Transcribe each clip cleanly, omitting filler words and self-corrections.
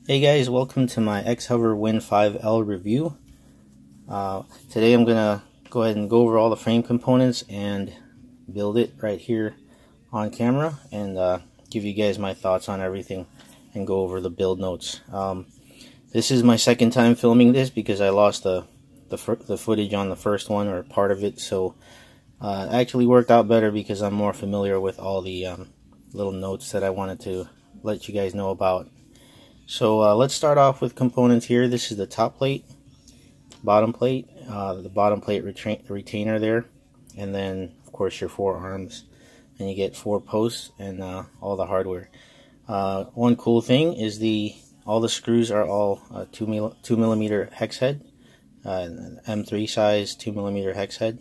Hey guys, welcome to my XHOVER Win5L review. Today I'm going to go ahead and go over all the frame components and build it right here on camera and give you guys my thoughts on everything and go over the build notes. This is my second time filming this because I lost the footage on the first one, or part of it, so it actually worked out better because I'm more familiar with all the little notes that I wanted to let you guys know about. So let's start off with components here. This is the top plate, bottom plate, the bottom plate retainer there, and then of course your 4 arms, and you get 4 posts and all the hardware. One cool thing is all the screws are all 2mm hex head, M3 size 2mm hex head.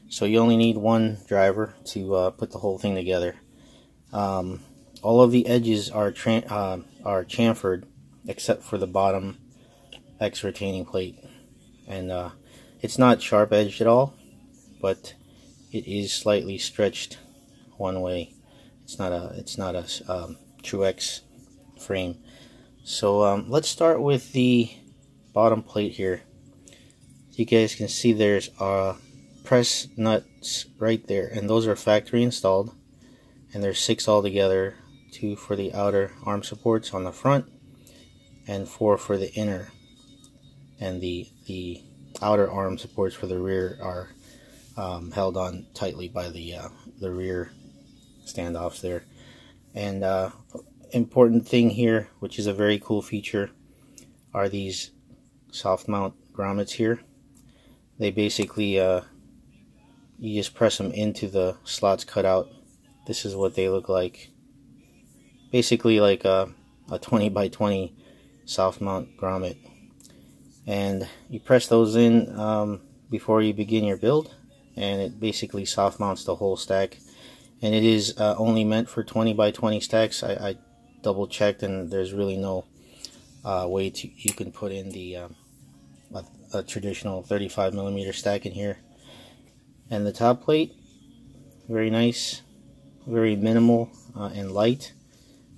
So you only need one driver to put the whole thing together. All of the edges are chamfered except for the bottom X retaining plate, and it's not sharp edged at all, but it is slightly stretched one way. It's not a true X frame. So let's start with the bottom plate here. You guys can see there's press nuts right there, and those are factory installed, and there's 6 altogether. 2 for the outer arm supports on the front and 4 for the inner, and the outer arm supports for the rear are held on tightly by the rear standoffs there. And important thing here, which is a very cool feature, are these soft mount grommets here. They basically you just press them into the slots cut out. This is what they look like. Basically like a 20 by 20 soft mount grommet, and you press those in before you begin your build, and it basically soft mounts the whole stack. And it is only meant for 20 by 20 stacks. I double checked, and there's really no way you can put in a traditional 35mm stack in here. And the top plate, very nice, very minimal and light.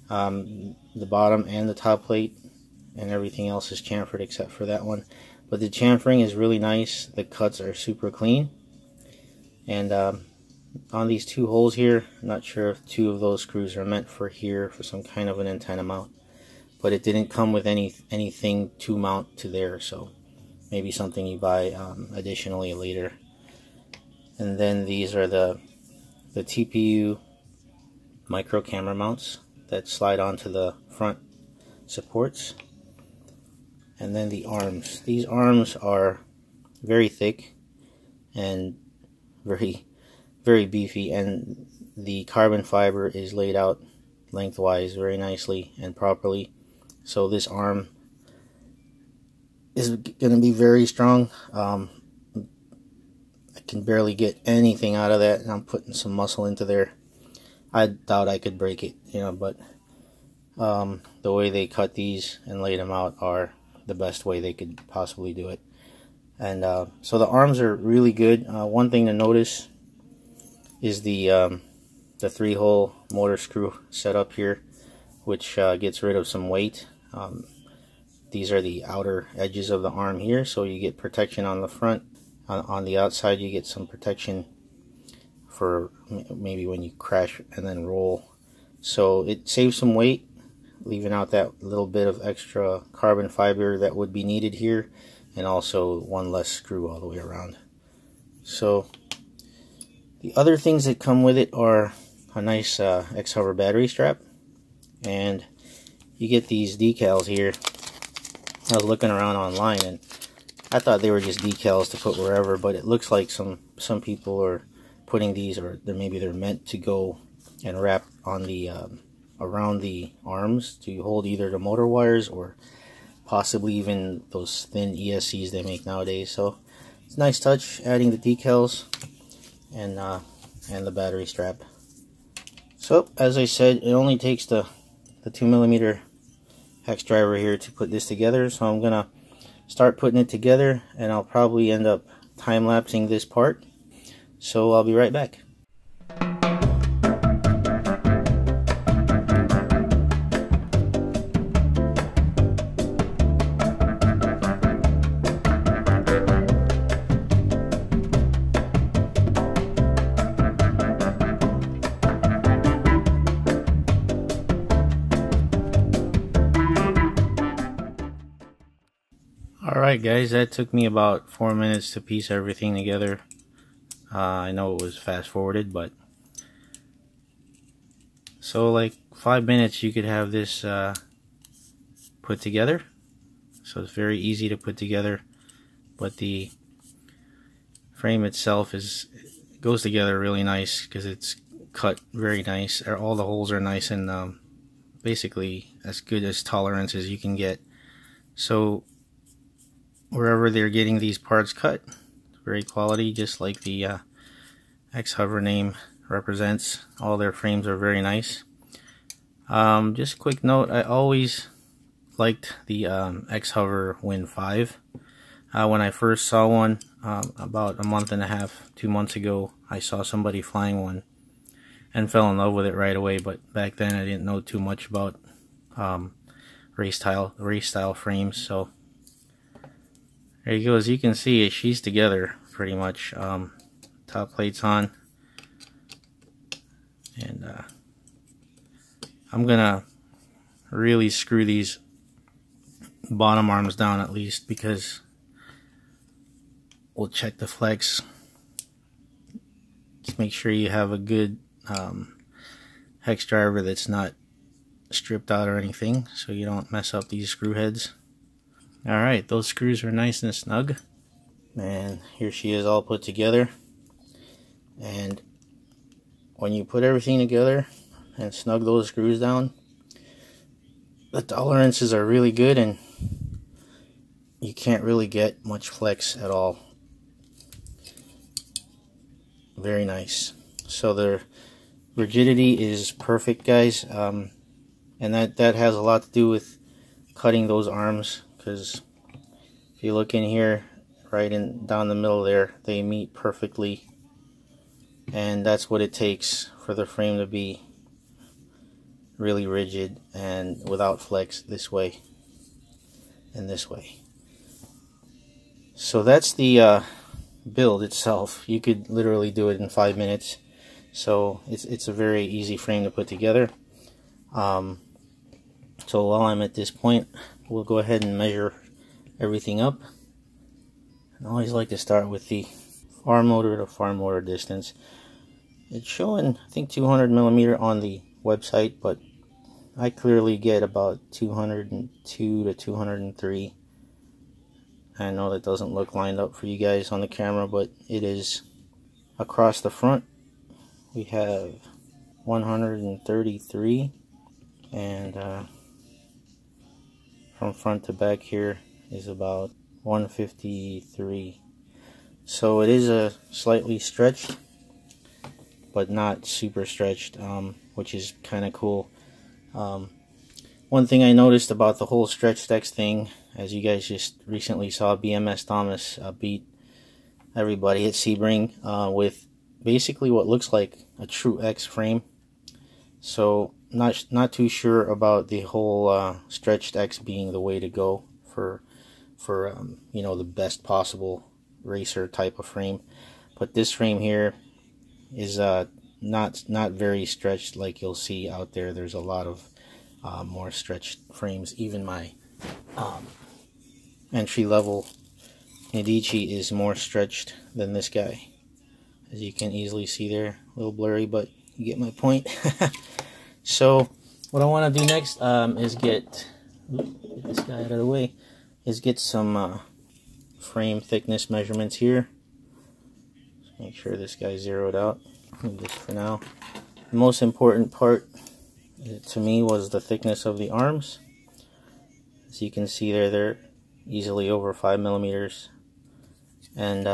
The bottom and the top plate and everything else is chamfered except for that one, but the chamfering is really nice. The cuts are super clean, and on these 2 holes here, I'm not sure if 2 of those screws are meant for here for some kind of an antenna mount, but it didn't come with anything to mount to there, so maybe something you buy additionally later. And then these are the TPU micro camera mounts that slide onto the front supports. And then the arms. These arms are very thick and very, very beefy, and the carbon fiber is laid out lengthwise very nicely and properly. So this arm is going to be very strong. I can barely get anything out of that, and I'm putting some muscle into there. I doubt I could break it, but the way they cut these and laid them out are the best way they could possibly do it. And so the arms are really good. One thing to notice is the 3-hole motor screw setup here, which gets rid of some weight. These are the outer edges of the arm here, so you get protection on the front. On the outside you get some protection for maybe when you crash and then roll. So it saves some weight, leaving out that little bit of extra carbon fiber that would be needed here, and also one less screw all the way around. So the other things that come with it are a nice XHOVER battery strap, and you get these decals here. I was looking around online and I thought they were just decals to put wherever, but it looks like some people are putting these, or maybe they're meant to go and wrap on the around the arms to hold either the motor wires or possibly even those thin ESCs they make nowadays. So it's a nice touch, adding the decals and the battery strap. So as I said, it only takes the 2mm hex driver here to put this together. So I'm gonna start putting it together, and I'll probably end up time-lapsing this part. So I'll be right back. Alright guys, that took me about 4 minutes to piece everything together. I know it was fast forwarded, but so like 5 minutes you could have this put together. So it's very easy to put together, but the frame itself goes together really nice because it's cut very nice. All the holes are nice and basically as good as tolerance as you can get. So wherever they're getting these parts cut, very quality, just like the XHOVER name represents. All their frames are very nice. Just a quick note, I always liked the XHOVER Win5. When I first saw one about a month and a half, 2 months ago, I saw somebody flying one and fell in love with it right away. But back then I didn't know too much about race style frames. So there you go. As you can see, she's together pretty much. Top plate's on, and I'm gonna really screw these bottom arms down at least, because we'll check the flex. Just make sure you have a good hex driver that's not stripped out or anything, so you don't mess up these screw heads. Alright, those screws are nice and snug. And here she is all put together. And when you put everything together and snug those screws down, the tolerances are really good and you can't really get much flex at all. Very nice. So the rigidity is perfect, guys, and that has a lot to do with cutting those arms, because if you look in here, right in down the middle there, they meet perfectly, and that's what it takes for the frame to be really rigid and without flex this way and this way. So that's the build itself. You could literally do it in 5 minutes. So it's a very easy frame to put together. So while I'm at this point, we'll go ahead and measure everything up. I always like to start with the farm motor to farm motor distance. It's showing, I think, 200 millimeter on the website, but I clearly get about 202 to 203. I know that doesn't look lined up for you guys on the camera, but it is. Across the front we have 133, and from front to back here is about 153. So it is a slightly stretched, but not super stretched, which is kind of cool. One thing I noticed about the whole stretch X thing, as you guys just recently saw, BMS Thomas beat everybody at Sebring with basically what looks like a true X frame. So not too sure about the whole stretched X being the way to go for you know, the best possible racer type of frame. But this frame here is not very stretched like you'll see out there. There's a lot of more stretched frames. Even my entry level Medici is more stretched than this guy, as you can easily see there. A little blurry, but you get my point. So what I want to do next is get this guy out of the way, is get some frame thickness measurements here. Just make sure this guy's zeroed out. Just for now, the most important part to me was the thickness of the arms. As you can see there, they're easily over 5 millimeters, and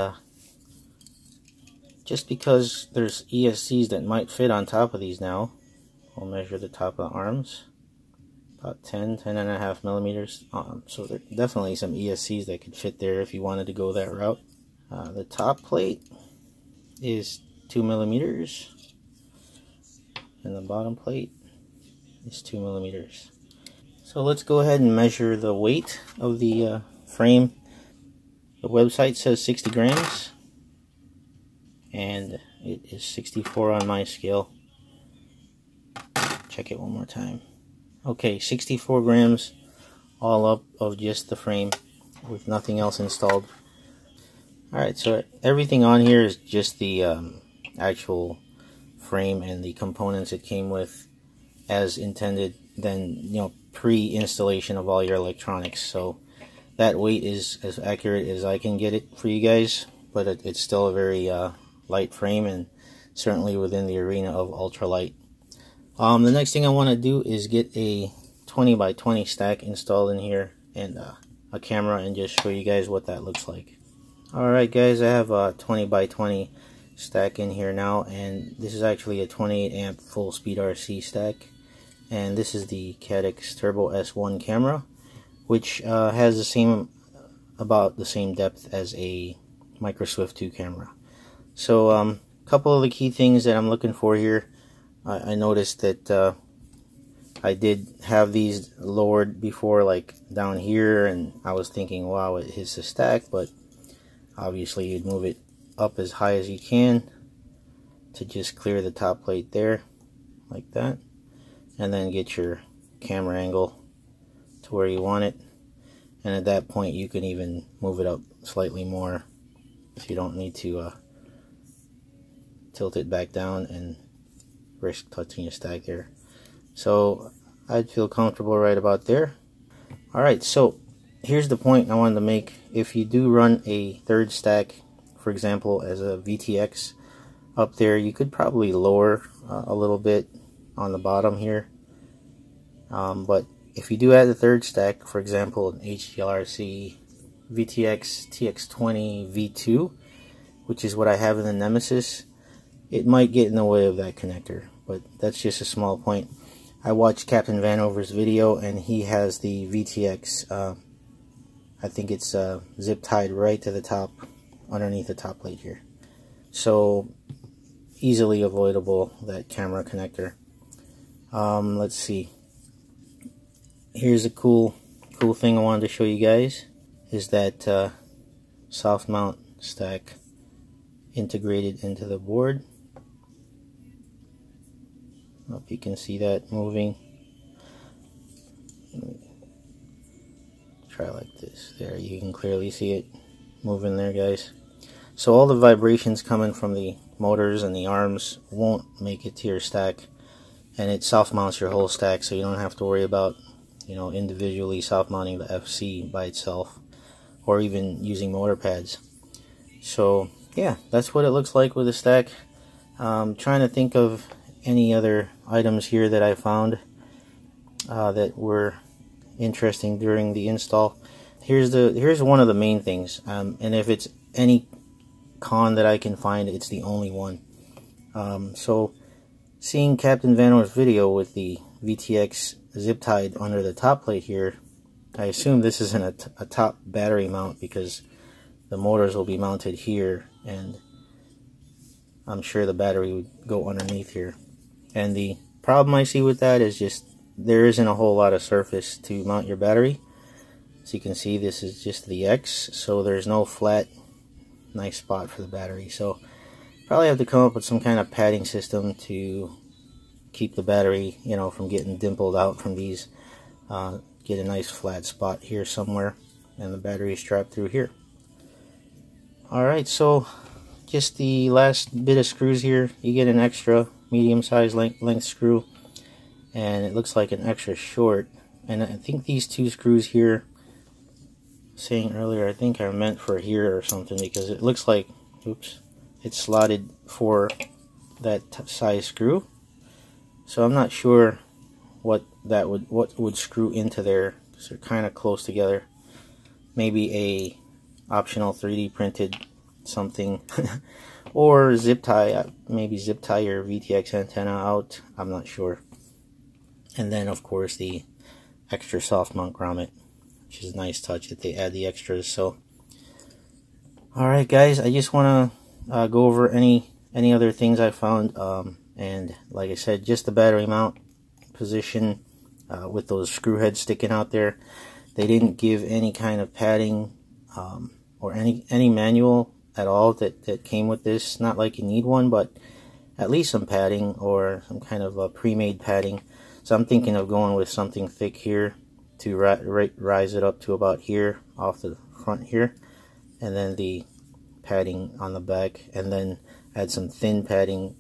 just because there's ESCs that might fit on top of these now, we'll measure the top of the arms, about 10.5 millimeters. So there are definitely some ESCs that could fit there if you wanted to go that route. The top plate is 2 millimeters, and the bottom plate is 2 millimeters. So let's go ahead and measure the weight of the frame. The website says 60 grams, and it is 64 on my scale. Check it one more time. Okay, 64 grams all up of just the frame. with nothing else installed. Alright, so everything on here is just the actual frame and the components it came with as intended, then, you know, pre-installation of all your electronics. So that weight is as accurate as I can get it for you guys, but it's still a very light frame, and certainly within the arena of ultralight. The next thing I want to do is get a 20 by 20 stack installed in here, and a camera, and just show you guys what that looks like. Alright guys, I have a 20 by 20 stack in here now, and this is actually a 28 amp full speed RC stack, and this is the Caddx Turbo S1 camera, which has about the same depth as a Micro Swift 2 camera. So a couple of the key things that I'm looking for here, I noticed that I did have these lowered before, like down here, and I was thinking, wow, it hits the stack, but obviously you'd move it up as high as you can to just clear the top plate there, like that, and then get your camera angle to where you want it. And at that point you can even move it up slightly more if you don't need to tilt it back down and risk touching your stack there. So I'd feel comfortable right about there. Alright, so here's the point I wanted to make. If you do run a third stack, for example as a VTX up there, you could probably lower a little bit on the bottom here, but if you do add the third stack, for example an HDLRC VTX TX20 V2, which is what I have in the Nemesis, it might get in the way of that connector, but that's just a small point. I watched Captain Vanover's video, and he has the VTX, I think it's zip tied right to the top, underneath the top plate here. So easily avoidable, that camera connector. Let's see. Here's a cool thing I wanted to show you guys, is that soft mount stack integrated into the board. I don't know if you can see that moving. Try like this. There, you can clearly see it moving there, guys. So all the vibrations coming from the motors and the arms won't make it to your stack, and it soft mounts your whole stack, so you don't have to worry about, you know, individually soft mounting the FC by itself, or even using motor pads. So yeah, that's what it looks like with the stack. Trying to think of any other items here that I found that were interesting during the install. Here's one of the main things, and if it's any con that I can find, it's the only one. So seeing Captain Vanover's video with the VTX zip tied under the top plate here, I assume this isn't a top battery mount, because the motors will be mounted here, and I'm sure the battery would go underneath here. And the problem I see with that is just there isn't a whole lot of surface to mount your battery. So you can see this is just the X, so there's no flat nice spot for the battery. So probably have to come up with some kind of padding system to keep the battery, you know, from getting dimpled out from these. Get a nice flat spot here somewhere, and the battery is strapped through here. Alright, so just the last bit of screws here. You get an extra medium-sized length screw, and it looks like an extra short. And I think these two screws here, saying earlier, I think are meant for here or something, because it looks like, oops, it's slotted for that size screw. So I'm not sure what would screw into there, because they're kind of close together. Maybe a optional 3D printed something or zip tie, maybe zip tie your VTX antenna out, I'm not sure. And then of course the extra soft mount grommet, which is a nice touch that they add the extras. So alright guys, I just want to go over any other things I found, and like I said, just the battery mount position with those screw heads sticking out there. They didn't give any kind of padding or any manual at all that came with this. Not like you need one, but at least some padding or some kind of a pre-made padding. So I'm thinking of going with something thick here to rise it up to about here off the front here, and then the padding on the back, and then add some thin padding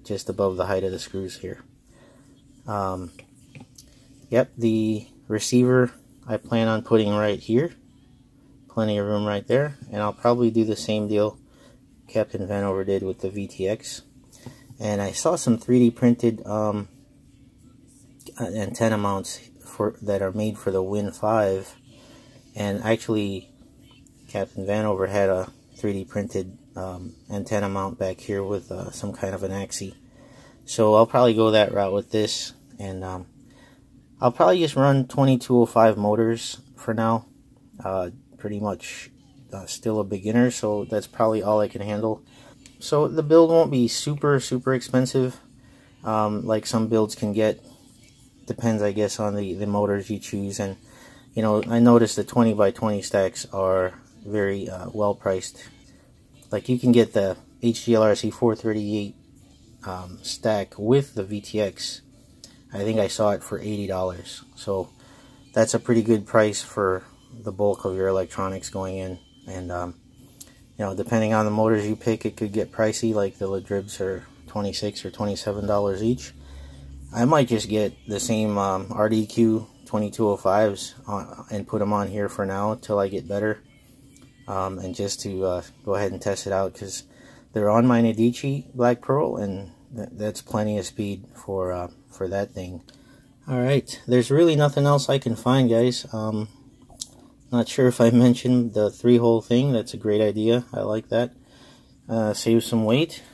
just above the height of the screws here. Yep, the receiver I plan on putting right here. Plenty of room right there, and I'll probably do the same deal Captain Vanover did with the VTX. And I saw some 3D printed antenna mounts that are made for the Win5, and actually Captain Vanover had a 3D printed antenna mount back here with some kind of an axis. So I'll probably go that route with this, and I'll probably just run 2205 motors for now. Pretty much still a beginner, so that's probably all I can handle. So the build won't be super expensive like some builds can get. Depends, I guess, on the motors you choose. And you know, I noticed the 20x20 stacks are very well priced. Like you can get the HGLRC 438 stack with the VTX. I think I saw it for $80. So that's a pretty good price for the bulk of your electronics going in. And you know, depending on the motors you pick, it could get pricey. Like the Ladribs are $26 or $27 each. I might just get the same RDQ 2205s and put them on here for now until I get better, and just to go ahead and test it out, because they're on my Nadici Black Pearl, and that's plenty of speed for that thing. Alright, there's really nothing else I can find, guys. Not sure if I mentioned the 3-hole thing. That's a great idea. I like that. Saves some weight,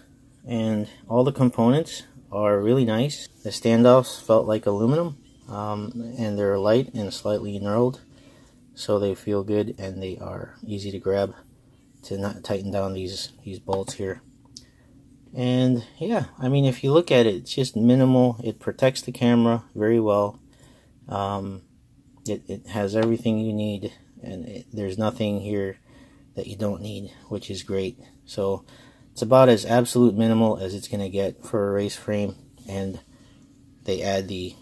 and all the components are really nice. The standoffs felt like aluminum, and they're light and slightly knurled, so they feel good, and they are easy to grab to not tighten down these bolts here. And yeah, I mean, if you look at it, it's just minimal. It protects the camera very well. It has everything you need, and there's nothing here that you don't need, which is great. So it's about as absolute minimal as it's going to get for a race frame, and they add the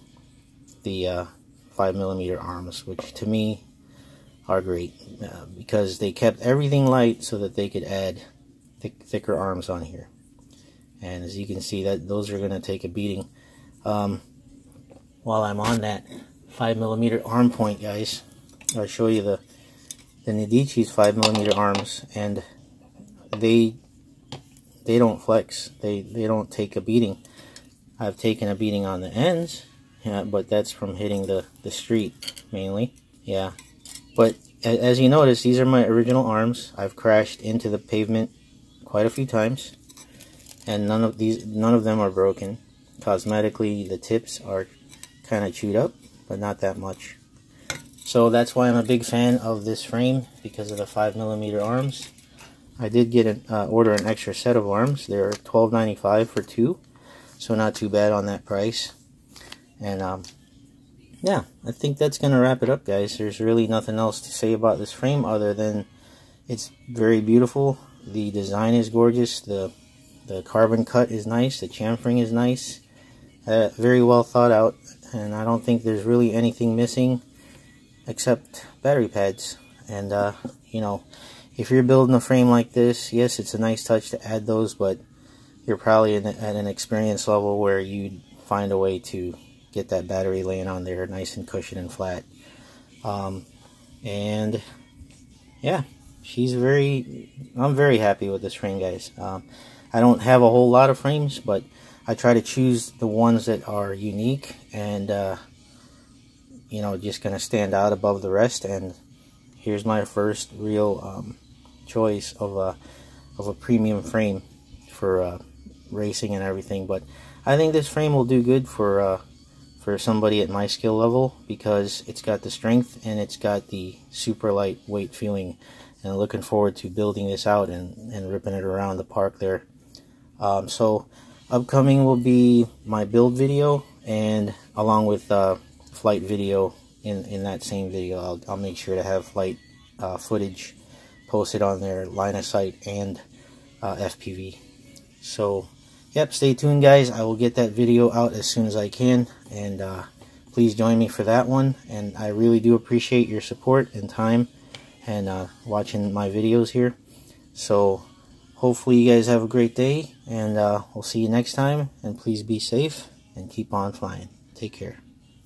5mm arms, which to me are great, because they kept everything light so that they could add thicker arms on here. And as you can see, that those are going to take a beating. While I'm on that 5mm arm point, guys, I'll show you the Nadici's 5mm arms, and they don't flex. They don't take a beating. I've taken a beating on the ends, but that's from hitting the street mainly. Yeah, but as you notice, these are my original arms. I've crashed into the pavement quite a few times, and none of them are broken. Cosmetically, the tips are kind of chewed up, but not that much. So that's why I'm a big fan of this frame, because of the 5mm arms. I did get order an extra set of arms. They're $12.95 for 2, so not too bad on that price. And yeah, I think that's gonna wrap it up, guys. There's really nothing else to say about this frame other than it's very beautiful. The design is gorgeous. The carbon cut is nice. The chamfering is nice. Very well thought out, and I don't think there's really anything missing except battery pads. And you know, if you're building a frame like this, yes, it's a nice touch to add those, but you're probably at an experience level where you'd find a way to get that battery laying on there nice and cushioned and flat. And yeah, I'm very happy with this frame, guys. I don't have a whole lot of frames, but I try to choose the ones that are unique and you know, just gonna stand out above the rest. And here's my first real choice of a premium frame for racing and everything. But I think this frame will do good for somebody at my skill level, because it's got the strength and it's got the super lightweight feeling. And I'm looking forward to building this out and ripping it around the park there. So upcoming will be my build video, and along with flight video in that same video. I'll make sure to have flight footage posted on there, line of sight and FPV. So yep, stay tuned, guys. I will get that video out as soon as I can, and please join me for that one. And I really do appreciate your support and time and watching my videos here. So hopefully you guys have a great day, and we'll see you next time. And please be safe and keep on flying. Take care.